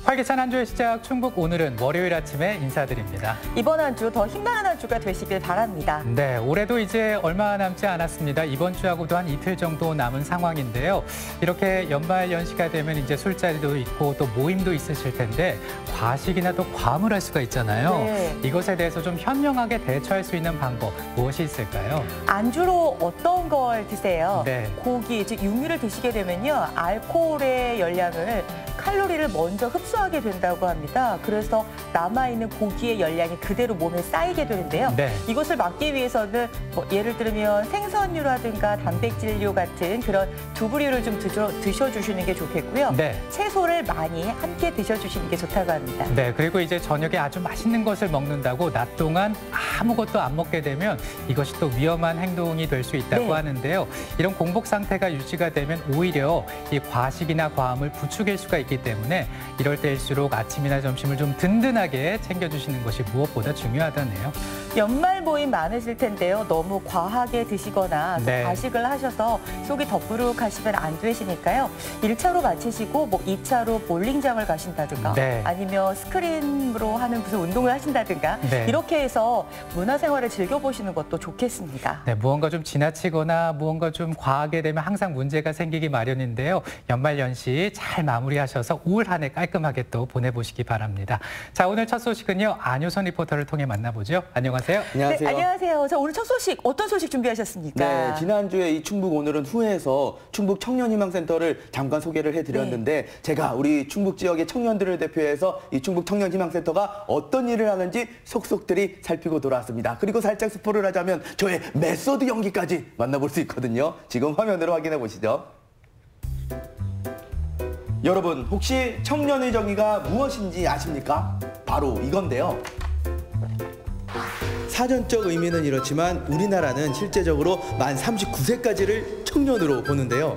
활기찬 한 주의 시작 충북 오늘은 월요일 아침에 인사드립니다. 이번 한 주 더 힘나는 한 주가 되시길 바랍니다. 네, 올해도 이제 얼마 남지 않았습니다. 이번 주하고도 한 이틀 정도 남은 상황인데요. 이렇게 연말 연시가 되면 이제 술자리도 있고 또 모임도 있으실 텐데 과식이나 또 과음을 할 수가 있잖아요. 네. 이것에 대해서 좀 현명하게 대처할 수 있는 방법 무엇이 있을까요? 안주로 어떤 걸 드세요? 네. 고기, 즉 육류를 드시게 되면요. 알코올의 열량을 칼로리를 먼저 흡수하게 된다고 합니다. 그래서 남아있는 고기의 열량이 그대로 몸에 쌓이게 되는데요. 네. 이것을 막기 위해서는 예를 들면 생선류라든가 단백질류 같은 그런 두부류를 좀 드셔주시는 게 좋겠고요. 네. 채소를 많이 함께 드셔주시는 게 좋다고 합니다. 네, 그리고 이제 저녁에 아주 맛있는 것을 먹는다고 낮 동안 아무것도 안 먹게 되면 이것이 또 위험한 행동이 될 수 있다고 네. 하는데요. 이런 공복 상태가 유지가 되면 오히려 이 과식이나 과음을 부추길 수가 있기 때문에 이럴 때일수록 아침이나 점심을 좀 든든하게 챙겨주시는 것이 무엇보다 중요하다네요. 연말 모임 많으실 텐데요. 너무 과하게 드시거나 네. 과식을 하셔서 속이 더부룩하시면 안 되시니까요. 1차로 마치시고 뭐 2차로 볼링장을 가신다든가 네. 아니면 스크린으로 하는 무슨 운동을 하신다든가 네. 이렇게 해서 문화생활을 즐겨보시는 것도 좋겠습니다. 네, 무언가 좀 지나치거나 무언가 좀 과하게 되면 항상 문제가 생기기 마련인데요. 연말연시 잘 마무리하셔서 올 한 해 깔끔하게 또 보내보시기 바랍니다. 자, 오늘 첫 소식은요. 안효선 리포터를 통해 만나보죠. 안녕하세요. 안녕하세요. 네, 안녕하세요. 자, 오늘 첫 소식 어떤 소식 준비하셨습니까? 네, 지난주에 이 충북 오늘은 후에서 충북 청년희망센터를 잠깐 소개를 해드렸는데 제가 우리 충북 지역의 청년들을 대표해서 이 충북 청년희망센터가 어떤 일을 하는지 속속들이 살피고 돌아왔습니다. 그리고 살짝 스포를 하자면 저의 메소드 연기까지 만나볼 수 있거든요. 지금 화면으로 확인해 보시죠. 여러분, 혹시 청년의 정의가 무엇인지 아십니까? 바로 이건데요. 사전적 의미는 이렇지만 우리나라는 실제적으로 만 39세까지를 청년으로 보는데요.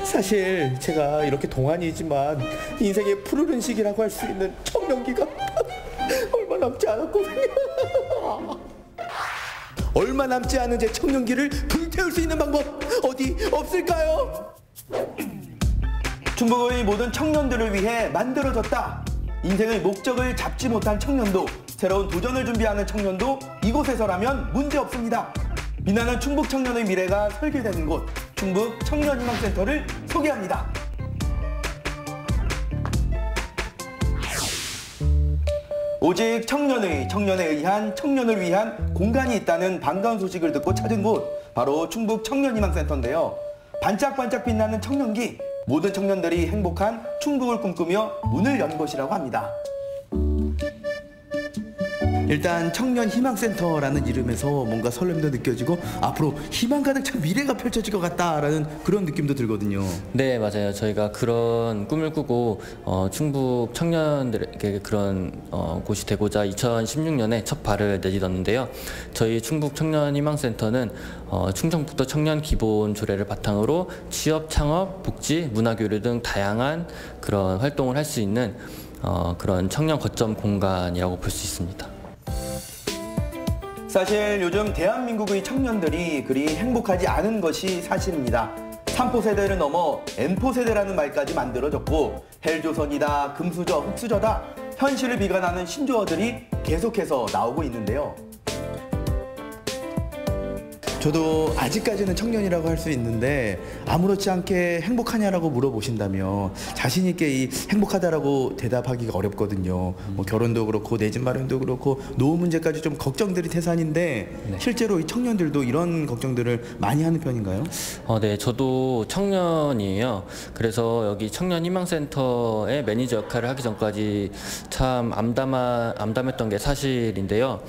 사실 제가 이렇게 동안이지만 인생의 푸르른 시기라고 할 수 있는 청년기가 얼마 남지 않았거든요. 얼마 남지 않은 제 청년기를 불태울 수 있는 방법 어디 없을까요? 충북의 모든 청년들을 위해 만들어졌다. 인생의 목적을 잡지 못한 청년도, 새로운 도전을 준비하는 청년도 이곳에서라면 문제없습니다. 빛나는 충북 청년의 미래가 설계되는 곳, 충북 청년희망센터를 소개합니다. 오직 청년에 의한 청년을 위한 공간이 있다는 반가운 소식을 듣고 찾은 곳, 바로 충북 청년희망센터인데요. 반짝반짝 빛나는 청년기, 모든 청년들이 행복한 충북을 꿈꾸며 문을 연 곳이라고 합니다. 일단 청년희망센터라는 이름에서 뭔가 설렘도 느껴지고 앞으로 희망 가득 찬 미래가 펼쳐질 것 같다라는 그런 느낌도 들거든요. 네, 맞아요. 저희가 그런 꿈을 꾸고 충북 청년들에게 그런 곳이 되고자 2016년에 첫 발을 내딛었는데요. 저희 충북 청년희망센터는 충청북도 청년 기본 조례를 바탕으로 취업, 창업, 복지, 문화교류 등 다양한 그런 활동을 할 수 있는 그런 청년 거점 공간이라고 볼 수 있습니다. 사실 요즘 대한민국의 청년들이 그리 행복하지 않은 것이 사실입니다. 3포 세대를 넘어 N포 세대라는 말까지 만들어졌고 헬조선이다, 금수저, 흑수저다 현실을 비관하는 신조어들이 계속해서 나오고 있는데요. 저도 아직까지는 청년이라고 할 수 있는데 아무렇지 않게 행복하냐라고 물어보신다면 자신 있게 이 행복하다라고 대답하기가 어렵거든요. 뭐 결혼도 그렇고 내 집 마련도 그렇고 노후 문제까지 좀 걱정들이 태산인데 네. 실제로 이 청년들도 이런 걱정들을 많이 하는 편인가요? 네, 저도 청년이에요. 그래서 여기 청년희망센터의 매니저 역할을 하기 전까지 참 암담했던 게 사실인데요.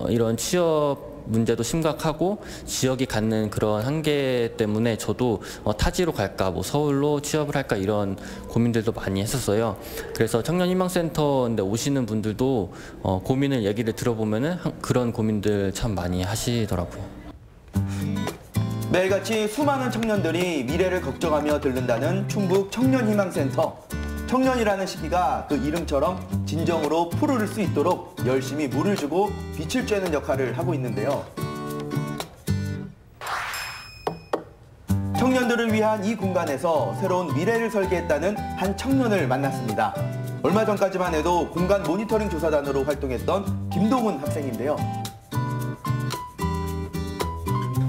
이런 취업 문제도 심각하고 지역이 갖는 그런 한계 때문에 저도 타지로 갈까, 뭐 서울로 취업을 할까 이런 고민들도 많이 했었어요. 그래서 청년희망센터인데 오시는 분들도 고민을 얘기를 들어보면은 그런 고민들 참 많이 하시더라고요. 매일같이 수많은 청년들이 미래를 걱정하며 들른다는 충북 청년희망센터. 청년이라는 시기가 그 이름처럼 진정으로 푸르를 수 있도록 열심히 물을 주고 빛을 쬐는 역할을 하고 있는데요. 청년들을 위한 이 공간에서 새로운 미래를 설계했다는 한 청년을 만났습니다. 얼마 전까지만 해도 공간 모니터링 조사단으로 활동했던 김동훈 학생인데요.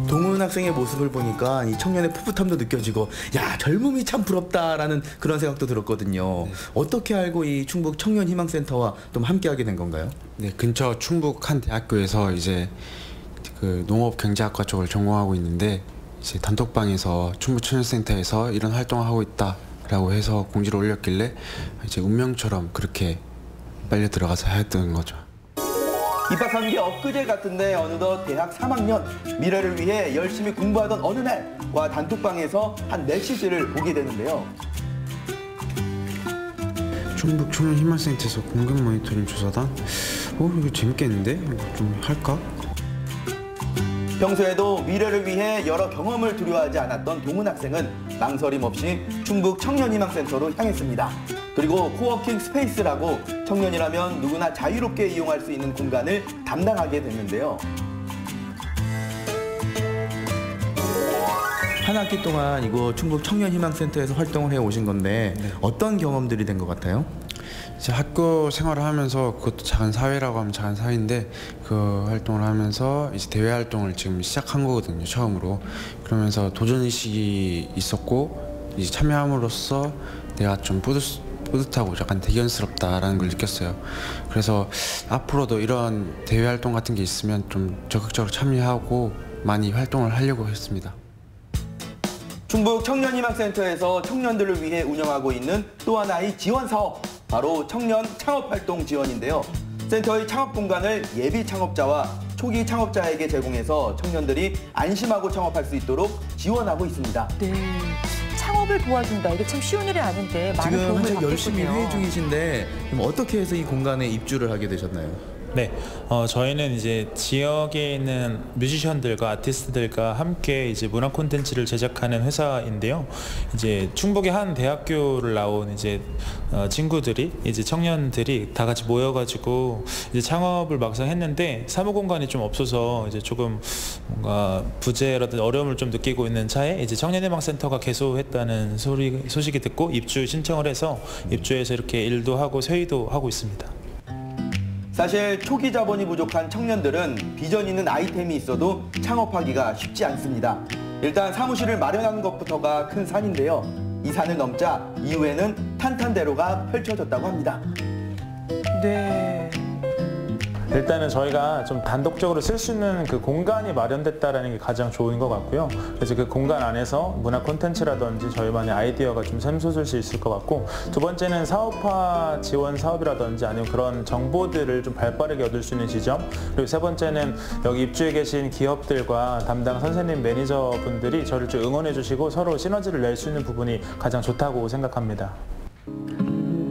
동훈 학생의 모습을 보니까 이 청년의 풋풋함도 느껴지고 야 젊음이 참 부럽다라는 그런 생각도 들었거든요. 네. 어떻게 알고 이 충북 청년희망센터와 또 함께하게 된 건가요? 네, 근처 충북 한 대학교에서 이제 그 농업경제학과 쪽을 전공하고 있는데 이제 단톡방에서 충북 청년센터에서 이런 활동을 하고 있다라고 해서 공지를 올렸길래 이제 운명처럼 그렇게 빨려 들어가서 했던 거죠. 입학한 게 엊그제 같은데 어느덧 대학 3학년 미래를 위해 열심히 공부하던 어느 날과 단톡방에서 한 메시지를 보게 되는데요. 충북 청년희망센터에서 공간 모니터링 조사단? 이거 재밌겠는데? 이거 좀 할까? 평소에도 미래를 위해 여러 경험을 두려워하지 않았던 동훈 학생은 망설임 없이 충북 청년희망센터로 향했습니다. 그리고 코워킹 스페이스라고 청년이라면 누구나 자유롭게 이용할 수 있는 공간을 담당하게 됐는데요. 한 학기 동안 이거 충북 청년희망센터에서 활동을 해 오신 건데 네. 어떤 경험들이 된 것 같아요? 이제 학교 생활을 하면서 그것도 작은 사회라고 하면 작은 사회인데 그 활동을 하면서 이제 대외 활동을 지금 시작한 거거든요, 처음으로. 그러면서 도전의식이 있었고 이제 참여함으로써 내가 좀 뿌듯하고 약간 대견스럽다라는 걸 느꼈어요. 그래서 앞으로도 이런 대외 활동 같은 게 있으면 좀 적극적으로 참여하고 많이 활동을 하려고 했습니다. 충북 청년희망센터에서 청년들을 위해 운영하고 있는 또 하나의 지원 사업, 바로 청년 창업활동 지원인데요. 센터의 창업 공간을 예비 창업자와 초기 창업자에게 제공해서 청년들이 안심하고 창업할 수 있도록 지원하고 있습니다. 네. 창업을 도와준다. 이게 참 쉬운 일이 아닌데 많은 지금 도움을 한창 받겠군요. 열심히 회의 중이신데 그럼 어떻게 해서 이 공간에 입주를 하게 되셨나요? 네, 저희는 이제 지역에 있는 뮤지션들과 아티스트들과 함께 이제 문화 콘텐츠를 제작하는 회사인데요. 이제 충북의 한 대학교를 나온 이제 친구들이 이제 청년들이 다 같이 모여가지고 이제 창업을 막상 했는데 사무 공간이 좀 없어서 이제 조금 뭔가 부재라든지 어려움을 좀 느끼고 있는 차에 이제 청년희망센터가 개소했다는 소식이 듣고 입주 신청을 해서 입주해서 이렇게 일도 하고 회의도 하고 있습니다. 사실 초기 자본이 부족한 청년들은 비전 있는 아이템이 있어도 창업하기가 쉽지 않습니다. 일단 사무실을 마련하는 것부터가 큰 산인데요. 이 산을 넘자 이후에는 탄탄대로가 펼쳐졌다고 합니다. 네. 일단은 저희가 좀 단독적으로 쓸 수 있는 그 공간이 마련됐다라는 게 가장 좋은 것 같고요. 그래서 그 공간 안에서 문화 콘텐츠라든지 저희만의 아이디어가 좀 샘솟을 수 있을 것 같고, 두 번째는 사업화 지원 사업이라든지 아니면 그런 정보들을 좀 발빠르게 얻을 수 있는 지점, 그리고 세 번째는 여기 입주해 계신 기업들과 담당 선생님, 매니저분들이 저를 좀 응원해 주시고 서로 시너지를 낼 수 있는 부분이 가장 좋다고 생각합니다.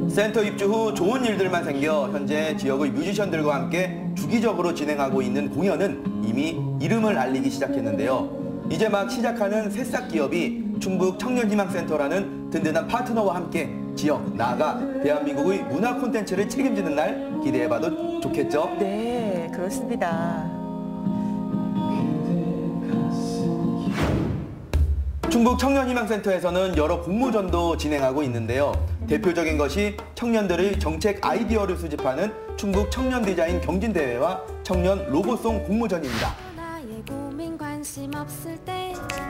센터 입주 후 좋은 일들만 생겨 현재 지역의 뮤지션들과 함께 주기적으로 진행하고 있는 공연은 이미 이름을 알리기 시작했는데요. 이제 막 시작하는 새싹 기업이 충북 청년희망센터라는 든든한 파트너와 함께 지역, 나아가 대한민국의 문화 콘텐츠를 책임지는 날 기대해봐도 좋겠죠? 네, 그렇습니다. 충북 청년희망센터에서는 여러 공모전도 진행하고 있는데요. 대표적인 것이 청년들의 정책 아이디어를 수집하는 충북 청년 디자인 경진대회와 청년 로고송 공모전입니다.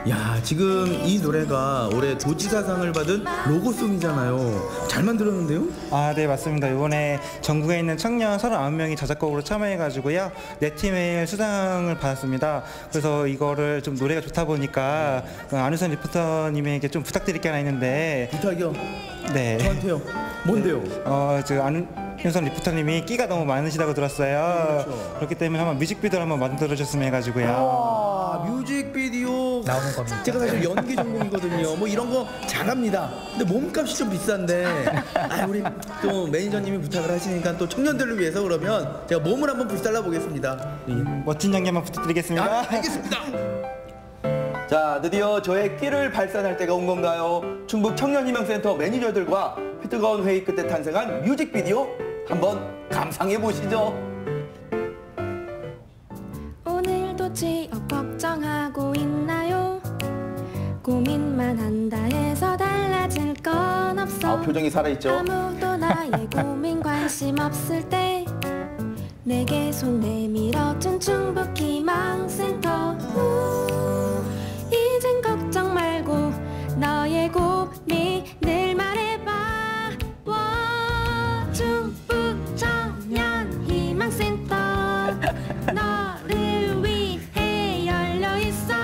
야, 지금 이 노래가 올해 도지사상을 받은 로고송이잖아요. 잘 만들었는데요? 아, 네, 맞습니다. 이번에 전국에 있는 청년 39명이 자작곡으로 참여해가지고요. 네 팀의 수상을 받았습니다. 그래서 이거를 좀 노래가 좋다 보니까 안유선 리포터님에게 좀 부탁드릴 게 하나 있는데. 부탁이요? 네. 저한테요? 뭔데요? 안유선 리포터님이 끼가 너무 많으시다고 들었어요. 그렇죠. 그렇기 때문에 한번 뮤직비디오를 한번 만들어줬으면 해가지고요. 뮤직비디오 나오는 겁니다. 제가 사실 연기 전공이거든요. 뭐 이런 거 잘합니다. 근데 몸값이 좀 비싼데 우리 또 매니저님이 부탁을 하시니까 또 청년들을 위해서 그러면 제가 몸을 한번 불살라 보겠습니다. 멋진 연기 한번 부탁드리겠습니다. 알겠습니다. 자, 드디어 저의 끼를 발산할 때가 온 건가요? 충북 청년희망센터 매니저들과 뜨거운 회의 끝에 탄생한 뮤직비디오 한번 감상해 보시죠. 오늘도 지역 걱정하고 있나요? 고민 표정이 살아있죠. 아무도 나의 고민 관심 없을 때 내게 손 내밀어준 충북희망센터. 이젠 걱정 말고 너의 고민을 말해봐. 충북청년희망센터 너를 위해 열려있어.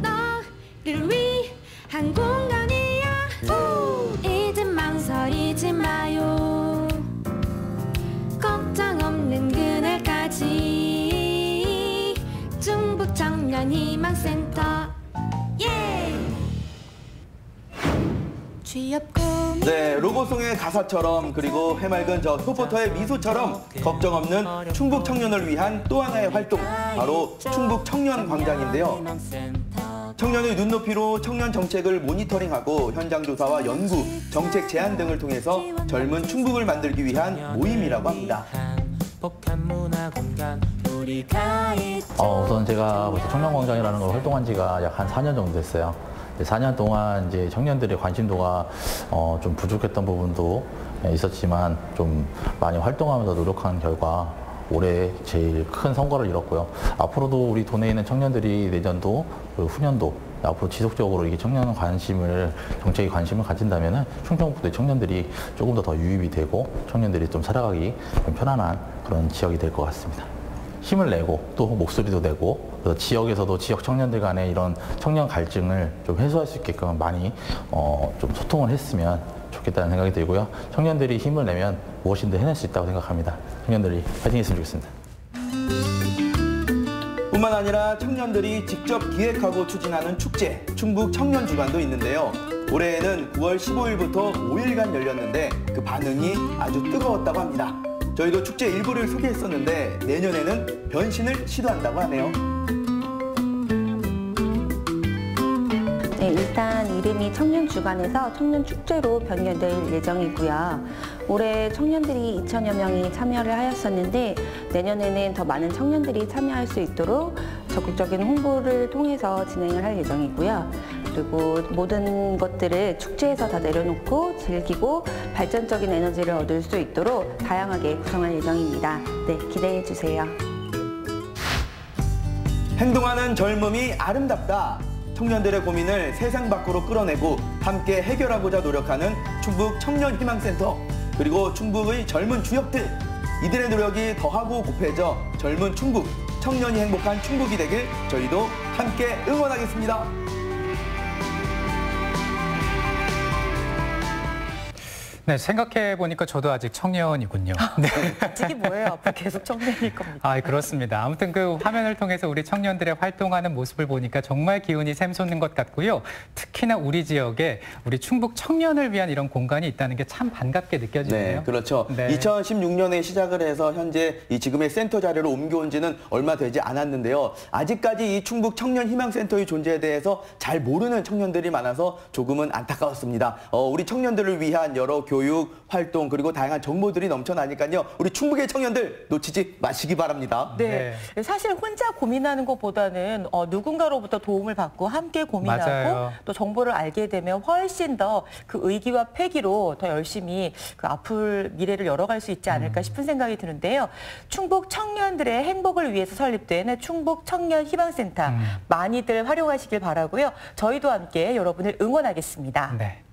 너를 위한 공간이야. 이젠 망설이지 마요. 걱정 없는 그날까지 충북청년희망센터. 예! 취업고 네, 로고송의 가사처럼 그리고 해맑은 저 소포터의 미소처럼 걱정 없는 충북 청년을 위한 또 하나의 활동, 바로 충북 청년 광장인데요. 청년의 눈높이로 청년 정책을 모니터링하고 현장 조사와 연구, 정책 제안 등을 통해서 젊은 충북을 만들기 위한 모임이라고 합니다. 우선 제가 벌써 청년광장이라는 걸 활동한 지가 약 한 4년 정도 됐어요. 4년 동안 이제 청년들의 관심도가 좀 부족했던 부분도 있었지만 좀 많이 활동하면서 노력한 결과 올해 제일 큰 성과를 이뤘고요. 앞으로도 우리 도내에 있는 청년들이 내년도 그리고 후년도 앞으로 지속적으로 이게 청년 관심을, 정책에 관심을 가진다면은 충청북도의 청년들이 조금 더 유입이 되고 청년들이 좀 살아가기 좀 편안한 그런 지역이 될 것 같습니다. 힘을 내고 또 목소리도 내고, 그래서 지역에서도 지역 청년들 간의 이런 청년 갈증을 좀 해소할 수 있게끔 많이 좀 소통을 했으면 좋겠다는 생각이 들고요. 청년들이 힘을 내면 무엇이든 해낼 수 있다고 생각합니다. 청년들이 파이팅 했으면 좋겠습니다. 뿐만 아니라 청년들이 직접 기획하고 추진하는 축제, 충북 청년주간도 있는데요. 올해에는 9월 15일부터 5일간 열렸는데 그 반응이 아주 뜨거웠다고 합니다. 저희도 축제 일부를 소개했었는데 내년에는 변신을 시도한다고 하네요. 네, 일단 이름이 청년주간에서 청년축제로 변경될 예정이고요. 올해 청년들이 2,000여 명이 참여를 하였었는데 내년에는 더 많은 청년들이 참여할 수 있도록 적극적인 홍보를 통해서 진행을 할 예정이고요. 그리고 모든 것들을 축제에서 다 내려놓고 즐기고 발전적인 에너지를 얻을 수 있도록 다양하게 구성할 예정입니다. 네, 기대해 주세요. 행동하는 젊음이 아름답다. 청년들의 고민을 세상 밖으로 끌어내고 함께 해결하고자 노력하는 충북 청년희망센터, 그리고 충북의 젊은 주역들, 이들의 노력이 더하고 곱해져 젊은 충북, 청년이 행복한 충북이 되길 저희도 함께 응원하겠습니다. 네, 생각해보니까 저도 아직 청년이군요. 네. 아직이 뭐예요? 앞으로 계속 청년일 겁니다. 아, 그렇습니다. 아무튼 그 화면을 통해서 우리 청년들의 활동하는 모습을 보니까 정말 기운이 샘솟는 것 같고요. 특히나 우리 지역에 우리 충북 청년을 위한 이런 공간이 있다는 게 참 반갑게 느껴지네요. 네, 그렇죠. 네. 2016년에 시작을 해서 현재 이 지금의 센터 자리로 옮겨온 지는 얼마 되지 않았는데요. 아직까지 이 충북 청년희망센터의 존재에 대해서 잘 모르는 청년들이 많아서 조금은 안타까웠습니다. 우리 청년들을 위한 여러 교육, 활동, 그리고 다양한 정보들이 넘쳐나니까요. 우리 충북의 청년들 놓치지 마시기 바랍니다. 네. 사실 혼자 고민하는 것보다는 누군가로부터 도움을 받고 함께 고민하고 맞아요. 또 정보를 알게 되면 훨씬 더 그 의기와 패기로 더 열심히 그 앞을 미래를 열어갈 수 있지 않을까 싶은 생각이 드는데요. 충북 청년들의 행복을 위해서 설립된 충북 청년희망센터 많이들 활용하시길 바라고요. 저희도 함께 여러분을 응원하겠습니다. 네.